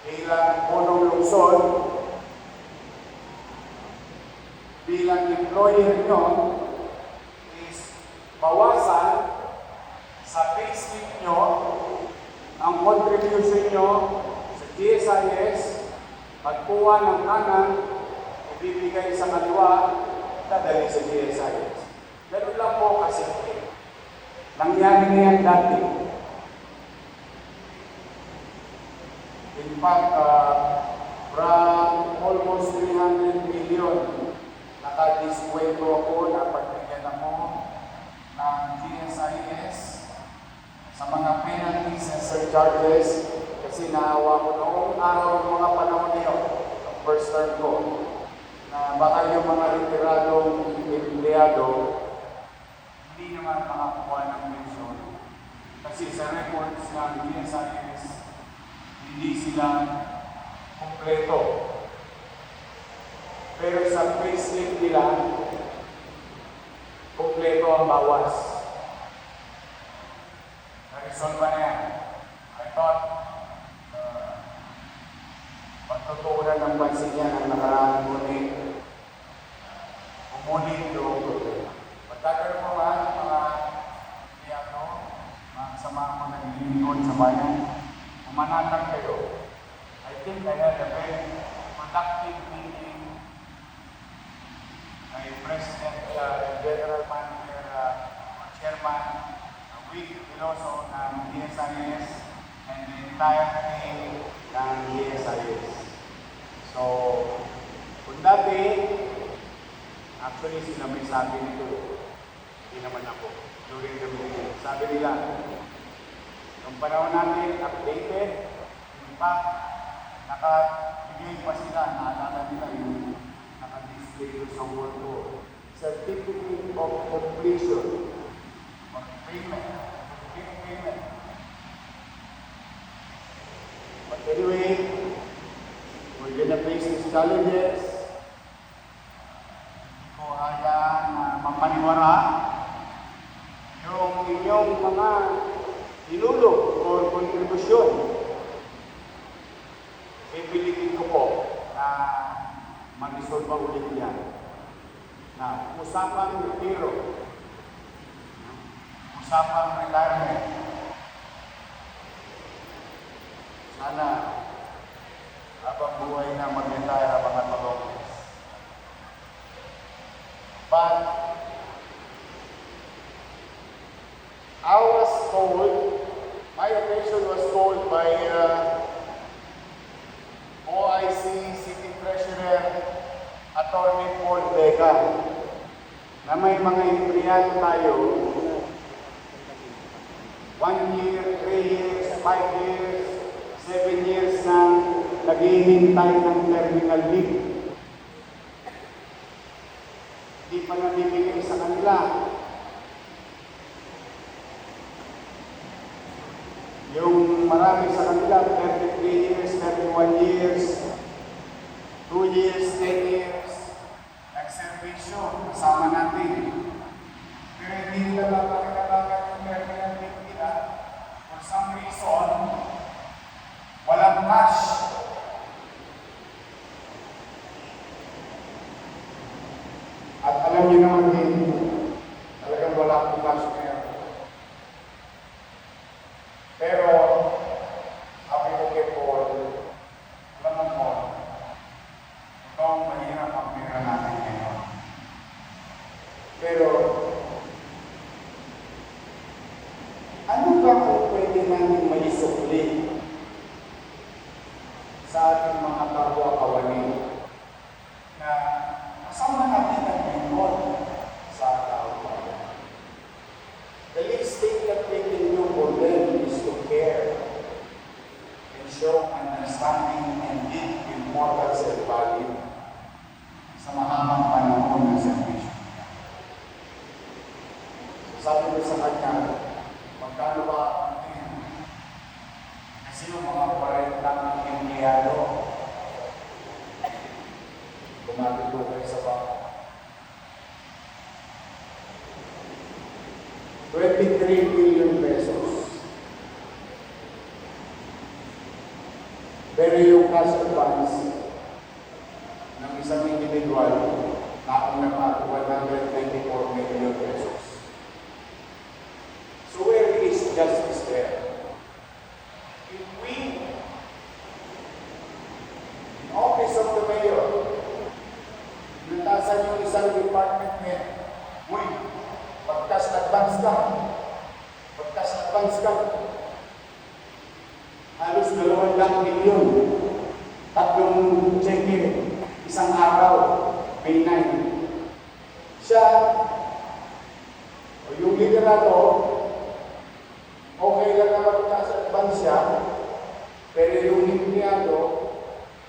bilang punong lungsod, bilang employer nyo, is bawasan sa payslip nyo ang contribution nyo sa GSIS, pagkuha ng kanan, ibibigay sa kaliwa, dadali sa GSIS. Ganun lang po kasi nangyari na yan dati. In fact, from almost 300 million, nakadiskwento ako na pagbigyan ako ng GSIS sa mga penalties and surcharges kasi naawa ko noong araw ng mga panahon niyo, first term ko, na baka yung mga retiradong empleyado hindi naman makakuha ng pensyon kasi sa records ng GSIS hindi sila kumpleto. Pero sa payslip nila, kumpleto ang bawas. Na-resolve ba na yan? I thought, pagtutunan ng pansin yan ang nakaraang ngunit, umulit yung problema. Pagkakaroon mo mga piyato, mga kasama ko na nililingkod sa bayan, umanatag kayo. I think I had a very productive meeting kay President General Manager Chairman Vic Veloso ng DSIS and the entire team ng DSIS. So, kung dati, actually sila may sabi nito, hindi naman ako, during the meeting. Sabi nila, yung panahon natin, updated, in fact, nakabigay pa sila, naalala nila yung naka-display sa wall ko. Certificate of completion or payment. But anyway, we're gonna face these challenges. Hindi ko hayaan na mapaniwara yung inyong mga inulog or kontribusyon. Pipilitin ko po na mag-resolve ulit yan. Na usapang retiro, usapang retirement. Sana habang buhay na mag-retire ang mga talongs. But I was told, my attention was called by OIC City Treasurer Attorney Paul Vega na may mga empleyado tayo 1 year, 3 years, 5 years, 7 years na naghihintay ng terminal leave. Hindi pa nabibigay sa kanila. Yung marami sa kanila, 33 years, 31 years, 2 years, 10 years, nag-servisyo, kasama natin. Pero hindi nila napakalagan yung terminal leave nila. For some reason, walang cash. At alam niyo naman din, talagang wala akong cash ngayon. Pero, sabi ko kay Paul, alam mo, ikaw ang mahirap ang pera natin ngayon. Pero, ano ba kung pwede namin maisukli sa ating mga kapwa-kawani na kasama natin ang lingkod sa tao-bayan? The least thing that we can do for them is to care and show understanding and give importance and value sa mahabang panahon ng servisyo. So, sabi ko sa kanya, magkano ba ang tingin? Kasi yung mga 40 empleyado, gumagod ko kayo sa baka. 23 billion pesos. Pero yung cash advance ng isang individual, nauna pa 194 million pesos. So where is justice there? If we, in office of the mayor, natasan yung isang department head, uy, pag-cash advance ka, halos 200 milyon, tatlong cheque, isang araw, May 9. Siya, o yung liderato, okay lang na mag-cash advance siya, pero yung empleyado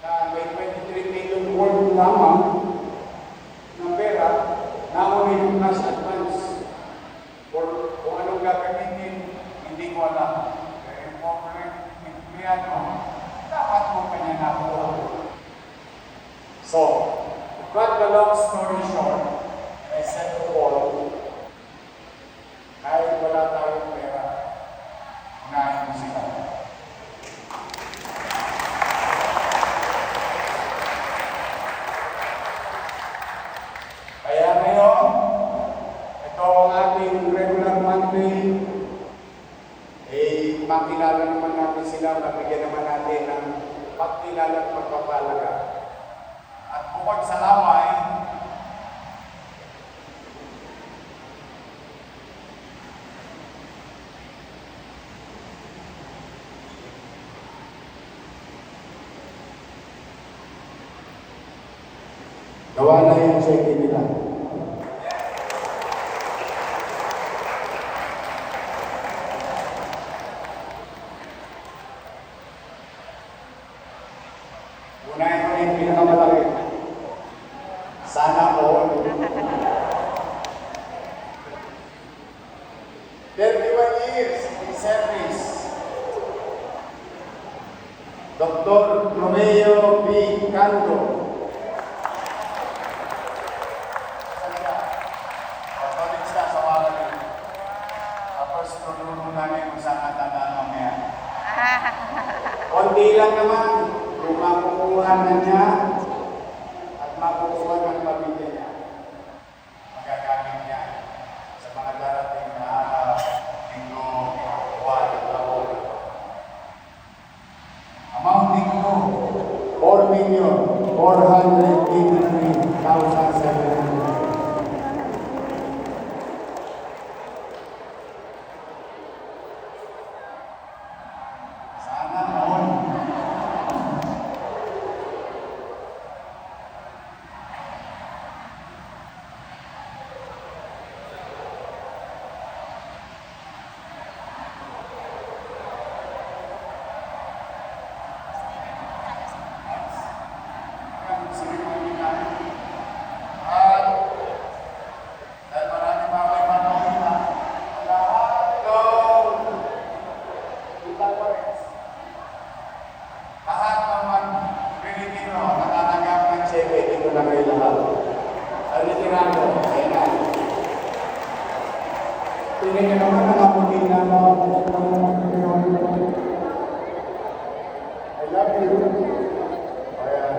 na may 23 million worth lamang ng pera, nakunin yung cash advance. Or kung anong gagamitin, hindi ko alam. Pero yung corporate empleyado, dapat mo kanya nakuha. So, to cut the long story short, I said to all, kahit wala tayong pera, unahin mo sila. Kaya ngayon, ito ang ating regular Monday, makilala naman natin sila, mabigyan naman natin ng pagkilala at pagpapalaga. At bukod sa laway, gawa na yung check-in nila. Unahin ko yung pinakamalaki. Sana all. 31 years in service. Dr. Romeo B. Cando. Konti lang naman yung makukuha na niya at makukuha ng pamilya niya. Magagamit niya sa mga darating na araw, linggo, buwan, taon. Amounting to 4,483,700. Tingnan niyo naman ang apunin na I love you. Ayan.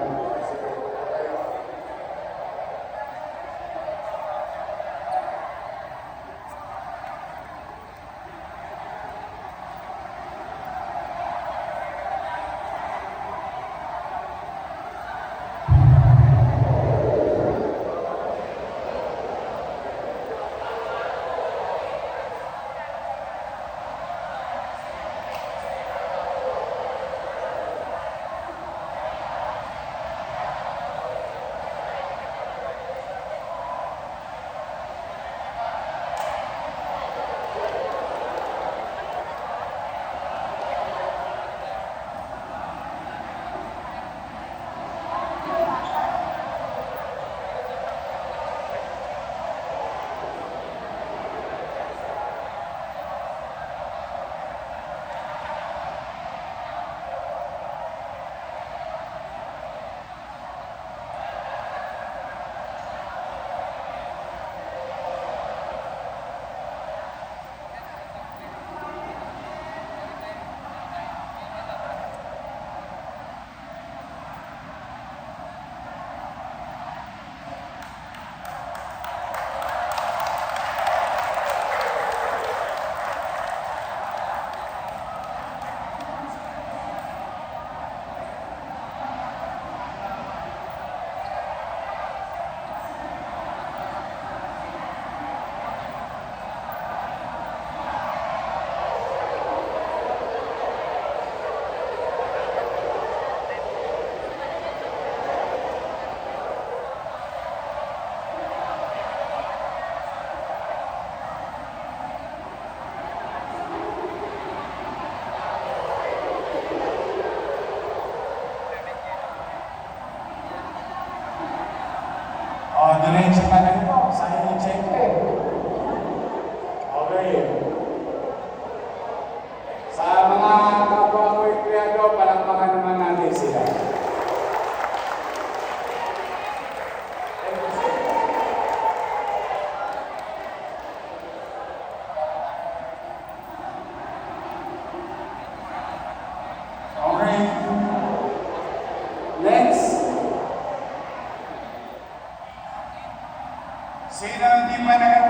diretso pa na ito. Sayang yung check eh. Okay. Sa mga kapwa ko empleyado, palakpakan naman natin sila. Okay. Next. Sino hindi pa nakatapos?